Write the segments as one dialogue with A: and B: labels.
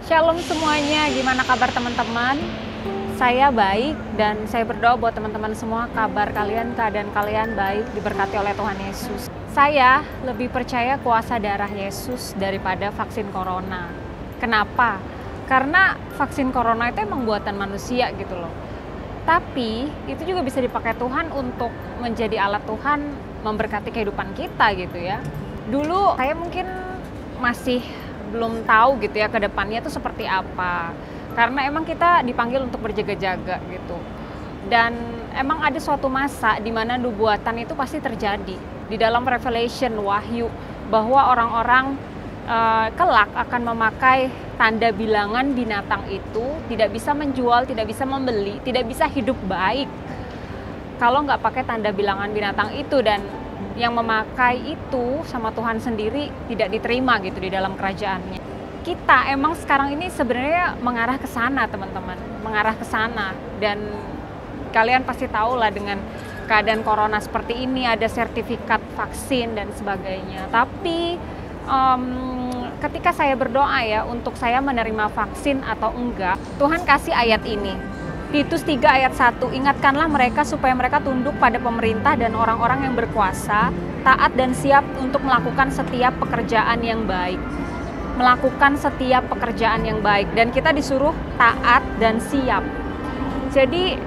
A: Shalom semuanya, gimana kabar teman-teman? Saya baik dan saya berdoa buat teman-teman semua kabar kalian, keadaan kalian baik, diberkati oleh Tuhan Yesus. Saya lebih percaya kuasa darah Yesus daripada vaksin corona. Kenapa? Karena vaksin corona itu emang buatan manusia gitu loh. Tapi itu juga bisa dipakai Tuhan untuk menjadi alat Tuhan memberkati kehidupan kita gitu ya. Dulu saya mungkin masih belum tahu gitu ya ke depannya itu seperti apa. Karena emang kita dipanggil untuk berjaga-jaga gitu. Dan emang ada suatu masa di mana nubuatan itu pasti terjadi. Di dalam Revelation, Wahyu, bahwa orang-orang kelak akan memakai tanda bilangan binatang itu, tidak bisa menjual, tidak bisa membeli, tidak bisa hidup baik kalau nggak pakai tanda bilangan binatang itu, dan yang memakai itu sama Tuhan sendiri tidak diterima gitu di dalam kerajaannya. Kita emang sekarang ini sebenarnya mengarah ke sana teman-teman, mengarah ke sana, dan kalian pasti tahu lah dengan keadaan corona seperti ini ada sertifikat vaksin dan sebagainya. Tapi ketika saya berdoa ya untuk saya menerima vaksin atau enggak, Tuhan kasih ayat ini. Titus 3 ayat 1, ingatkanlah mereka supaya mereka tunduk pada pemerintah dan orang-orang yang berkuasa, taat dan siap untuk melakukan setiap pekerjaan yang baik. Melakukan setiap pekerjaan yang baik, dan kita disuruh taat dan siap. Jadi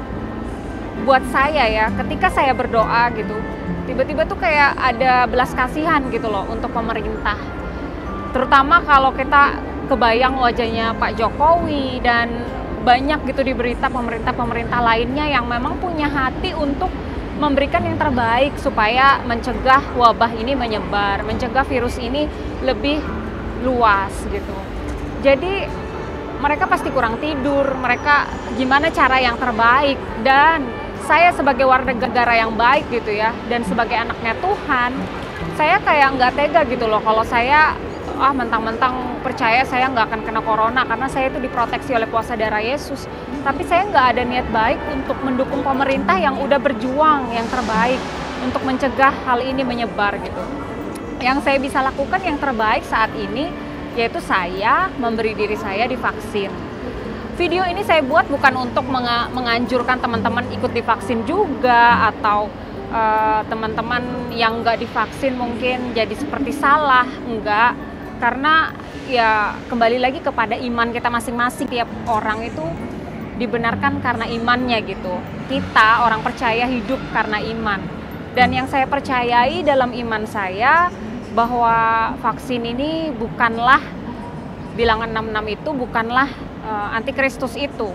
A: buat saya ya, ketika saya berdoa gitu, tiba-tiba tuh kayak ada belas kasihan gitu loh untuk pemerintah. Terutama kalau kita kebayang wajahnya Pak Jokowi dan banyak gitu di berita pemerintah-pemerintah lainnya yang memang punya hati untuk memberikan yang terbaik supaya mencegah wabah ini menyebar, mencegah virus ini lebih luas gitu. Jadi mereka pasti kurang tidur, mereka gimana cara yang terbaik, dan saya sebagai warga negara yang baik gitu ya, dan sebagai anaknya Tuhan, saya kayak nggak tega gitu loh kalau saya mentang-mentang percaya saya nggak akan kena corona karena saya itu diproteksi oleh kuasa darah Yesus. Tapi saya nggak ada niat baik untuk mendukung pemerintah yang udah berjuang yang terbaik untuk mencegah hal ini menyebar gitu. Yang saya bisa lakukan yang terbaik saat ini yaitu saya memberi diri saya divaksin. Video ini saya buat bukan untuk menganjurkan teman-teman ikut divaksin juga, atau teman-teman yang nggak divaksin mungkin jadi seperti salah, enggak. Karena ya kembali lagi kepada iman kita masing-masing. Tiap orang itu dibenarkan karena imannya gitu. Kita orang percaya hidup karena iman. Dan yang saya percayai dalam iman saya bahwa vaksin ini bukanlah bilangan 66 itu bukanlah antikristus itu,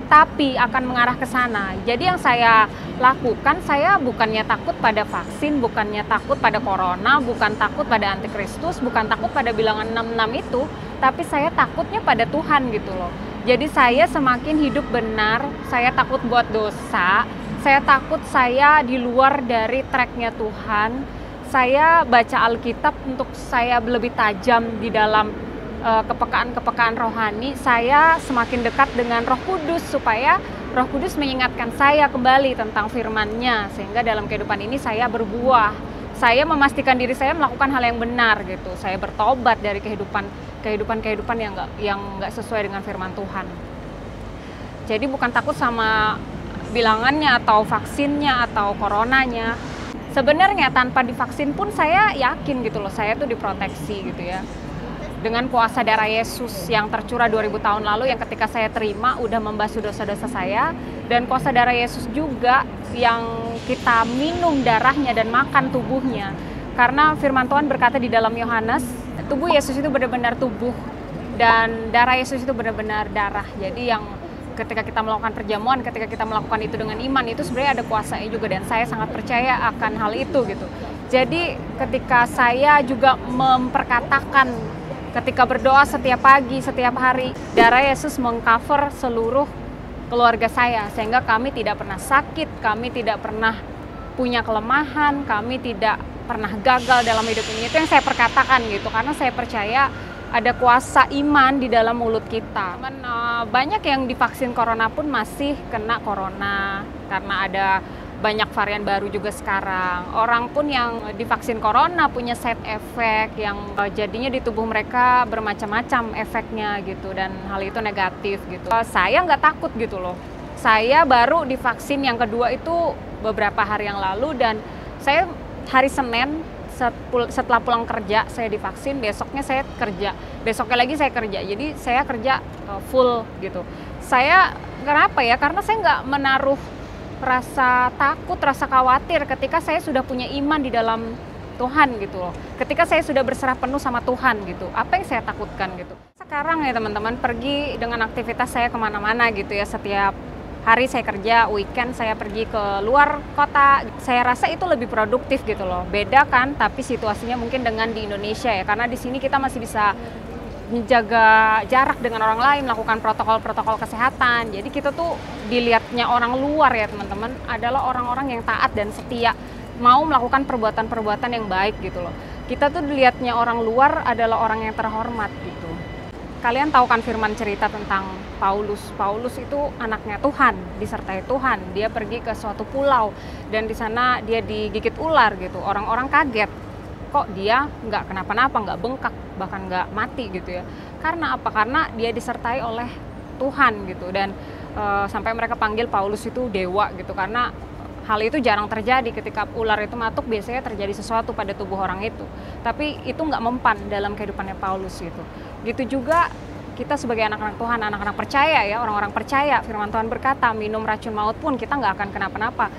A: tapi akan mengarah ke sana. Jadi yang saya lakukan, saya bukannya takut pada vaksin, bukannya takut pada corona, bukan takut pada antikristus, bukan takut pada bilangan 66 itu, tapi saya takutnya pada Tuhan gitu loh. Jadi saya semakin hidup benar, saya takut buat dosa, saya takut saya di luar dari tracknya Tuhan. Saya baca Alkitab untuk saya lebih tajam di dalam kepekaan-kepekaan rohani. Saya semakin dekat dengan Roh Kudus supaya Roh Kudus mengingatkan saya kembali tentang firman-Nya, sehingga dalam kehidupan ini saya berbuah. Saya memastikan diri saya melakukan hal yang benar gitu. Saya bertobat dari kehidupan yang nggak sesuai dengan firman Tuhan. Jadi bukan takut sama bilangannya atau vaksinnya atau coronanya. Sebenarnya tanpa divaksin pun saya yakin gitu loh, saya tuh diproteksi gitu ya. Dengan kuasa darah Yesus yang tercurah 2000 tahun lalu, yang ketika saya terima udah membasuh dosa-dosa saya, dan kuasa darah Yesus juga yang kita minum darahnya dan makan tubuhnya. Karena firman Tuhan berkata di dalam Yohanes, tubuh Yesus itu benar-benar tubuh dan darah Yesus itu benar-benar darah. Jadi yang ketika kita melakukan perjamuan, ketika kita melakukan itu dengan iman, itu sebenarnya ada kuasanya juga, dan saya sangat percaya akan hal itu gitu. Jadi ketika saya juga memperkatakan, ketika berdoa setiap pagi, setiap hari, darah Yesus mengcover seluruh keluarga saya, sehingga kami tidak pernah sakit, kami tidak pernah punya kelemahan, kami tidak pernah gagal dalam hidup ini. Itu yang saya perkatakan gitu, karena saya percaya ada kuasa iman di dalam mulut kita. Banyak yang divaksin corona pun masih kena corona, karena ada banyak varian baru juga sekarang. Orang pun yang divaksin corona punya side effect yang jadinya di tubuh mereka bermacam-macam efeknya gitu, dan hal itu negatif gitu. Saya nggak takut gitu loh. Saya baru divaksin yang kedua itu beberapa hari yang lalu, dan saya hari Senin setelah pulang kerja saya divaksin, besoknya saya kerja, besoknya lagi saya kerja. Jadi saya kerja full gitu. Saya kenapa ya? Karena saya nggak menaruh rasa takut, rasa khawatir ketika saya sudah punya iman di dalam Tuhan gitu loh. Ketika saya sudah berserah penuh sama Tuhan gitu, apa yang saya takutkan gitu. Sekarang ya teman-teman, pergi dengan aktivitas saya kemana-mana gitu ya, setiap hari saya kerja, weekend saya pergi ke luar kota. Saya rasa itu lebih produktif gitu loh. Beda kan, tapi situasinya mungkin dengan di Indonesia ya, karena di sini kita masih bisa menjaga jarak dengan orang lain, melakukan protokol-protokol kesehatan. Jadi kita tuh dilihatnya orang luar ya teman-teman adalah orang-orang yang taat dan setia, mau melakukan perbuatan-perbuatan yang baik gitu loh. Kita tuh dilihatnya orang luar adalah orang yang terhormat gitu. Kalian tahu kan firman cerita tentang Paulus. Paulus itu anaknya Tuhan, disertai Tuhan. Dia pergi ke suatu pulau dan di sana dia digigit ular gitu. Orang-orang kaget. Kok dia nggak kenapa-napa, nggak bengkak, bahkan nggak mati gitu ya. Karena apa? Karena dia disertai oleh Tuhan gitu. Dan sampai mereka panggil Paulus itu dewa gitu. Karena hal itu jarang terjadi. Ketika ular itu matuk biasanya terjadi sesuatu pada tubuh orang itu. Tapi itu nggak mempan dalam kehidupannya Paulus gitu. Gitu juga kita sebagai anak-anak Tuhan, anak-anak percaya ya, orang-orang percaya, firman Tuhan berkata, minum racun maut pun kita nggak akan kenapa-napa.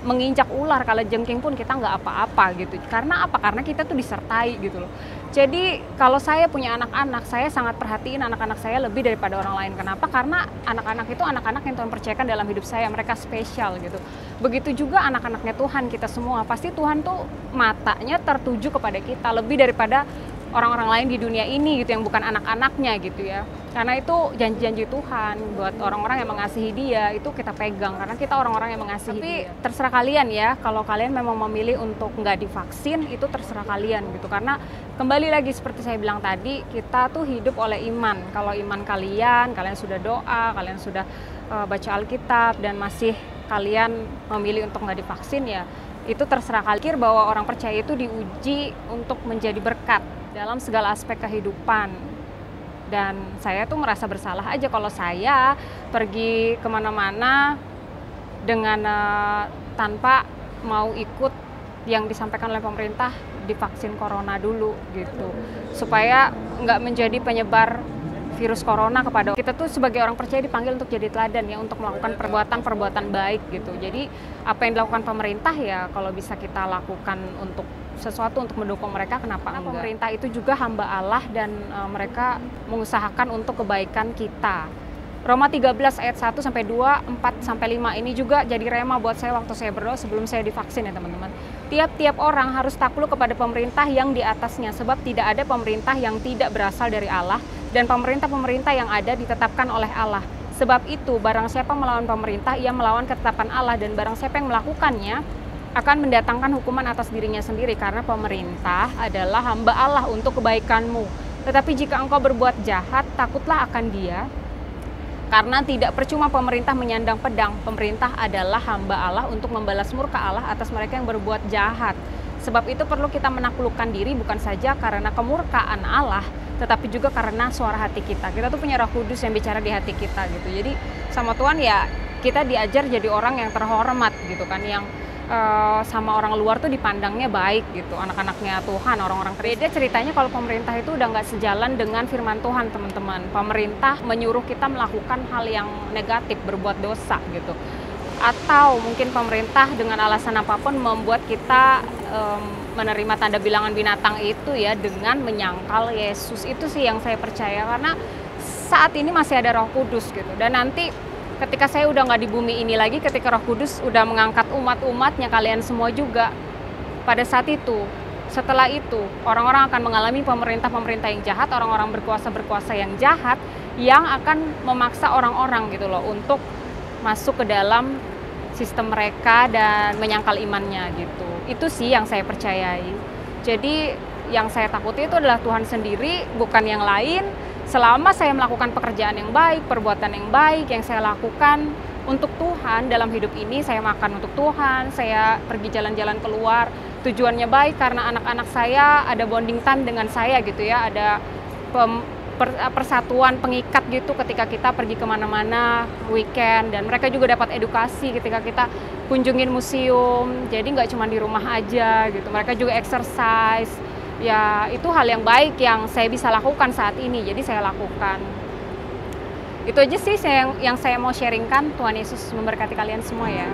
A: Menginjak ular, kalau jengking pun kita nggak apa-apa gitu. Karena apa? Karena kita tuh disertai gitu loh. Jadi kalau saya punya anak-anak, saya sangat perhatiin anak-anak saya lebih daripada orang lain. Kenapa? Karena anak-anak itu anak-anak yang Tuhan percayakan dalam hidup saya, mereka spesial gitu. Begitu juga anak-anaknya Tuhan, kita semua. Pasti Tuhan tuh matanya tertuju kepada kita, lebih daripada orang-orang lain di dunia ini gitu, yang bukan anak-anaknya gitu ya. Karena itu janji-janji Tuhan buat orang-orang yang mengasihi Dia, itu kita pegang karena kita orang-orang yang mengasihi Dia. Tapi terserah kalian ya, kalau kalian memang memilih untuk nggak divaksin, itu terserah kalian gitu. Karena kembali lagi seperti saya bilang tadi, kita tuh hidup oleh iman. Kalau iman kalian sudah doa, kalian sudah baca Alkitab, dan masih kalian memilih untuk nggak divaksin ya, itu terserah kalian. Bahwa orang percaya itu diuji untuk menjadi berkat dalam segala aspek kehidupan. Dan saya tuh merasa bersalah aja kalau saya pergi kemana-mana dengan tanpa mau ikut yang disampaikan oleh pemerintah, divaksin corona dulu gitu, supaya nggak menjadi penyebar virus corona kepada kita. Tuh sebagai orang percaya dipanggil untuk jadi teladan ya, untuk melakukan perbuatan-perbuatan baik gitu. Jadi apa yang dilakukan pemerintah ya kalau bisa kita lakukan untuk sesuatu untuk mendukung mereka, kenapa enggak? Pemerintah itu juga hamba Allah dan mereka mengusahakan untuk kebaikan kita. Roma 13 ayat 1 sampai 2, 4 sampai 5 ini juga jadi rema buat saya waktu saya berdoa sebelum saya divaksin ya teman-teman. Tiap-tiap orang harus takluk kepada pemerintah yang di atasnya, sebab tidak ada pemerintah yang tidak berasal dari Allah, dan pemerintah-pemerintah yang ada ditetapkan oleh Allah. Sebab itu barang siapa melawan pemerintah, ia melawan ketetapan Allah, dan barang siapa yang melakukannya akan mendatangkan hukuman atas dirinya sendiri, karena pemerintah adalah hamba Allah untuk kebaikanmu. Tetapi jika engkau berbuat jahat, takutlah akan Dia, karena tidak percuma pemerintah menyandang pedang. Pemerintah adalah hamba Allah untuk membalas murka Allah atas mereka yang berbuat jahat. Sebab itu perlu kita menaklukkan diri, bukan saja karena kemurkaan Allah, tetapi juga karena suara hati kita. Kita tuh punya Roh Kudus yang bicara di hati kita gitu. Jadi sama Tuhan ya kita diajar jadi orang yang terhormat gitu kan, yang sama orang luar tuh dipandangnya baik gitu, anak-anaknya Tuhan, orang-orang beda. Ceritanya kalau pemerintah itu udah nggak sejalan dengan firman Tuhan teman-teman. Pemerintah menyuruh kita melakukan hal yang negatif, berbuat dosa gitu. Atau mungkin pemerintah dengan alasan apapun membuat kita menerima tanda bilangan binatang itu ya, dengan menyangkal Yesus. Itu sih yang saya percaya, karena saat ini masih ada Roh Kudus gitu. Dan nanti ketika saya udah nggak di bumi ini lagi, ketika Roh Kudus udah mengangkat umat-umatnya, kalian semua juga, pada saat itu, setelah itu, orang-orang akan mengalami pemerintah-pemerintah yang jahat, orang-orang berkuasa-berkuasa yang jahat, yang akan memaksa orang-orang gitu loh, untuk masuk ke dalam sistem mereka dan menyangkal imannya gitu. Itu sih yang saya percayai. Jadi yang saya takuti itu adalah Tuhan sendiri, bukan yang lain. Selama saya melakukan pekerjaan yang baik, perbuatan yang baik yang saya lakukan, untuk Tuhan dalam hidup ini. Saya makan untuk Tuhan, saya pergi jalan-jalan keluar, tujuannya baik karena anak-anak saya ada bonding time dengan saya gitu ya, ada persatuan pengikat gitu ketika kita pergi kemana-mana weekend, dan mereka juga dapat edukasi ketika kita kunjungin museum, jadi nggak cuma di rumah aja gitu, mereka juga exercise ya. Itu hal yang baik yang saya bisa lakukan saat ini, jadi saya lakukan. Itu aja sih yang saya mau sharingkan. Tuhan Yesus memberkati kalian semua ya.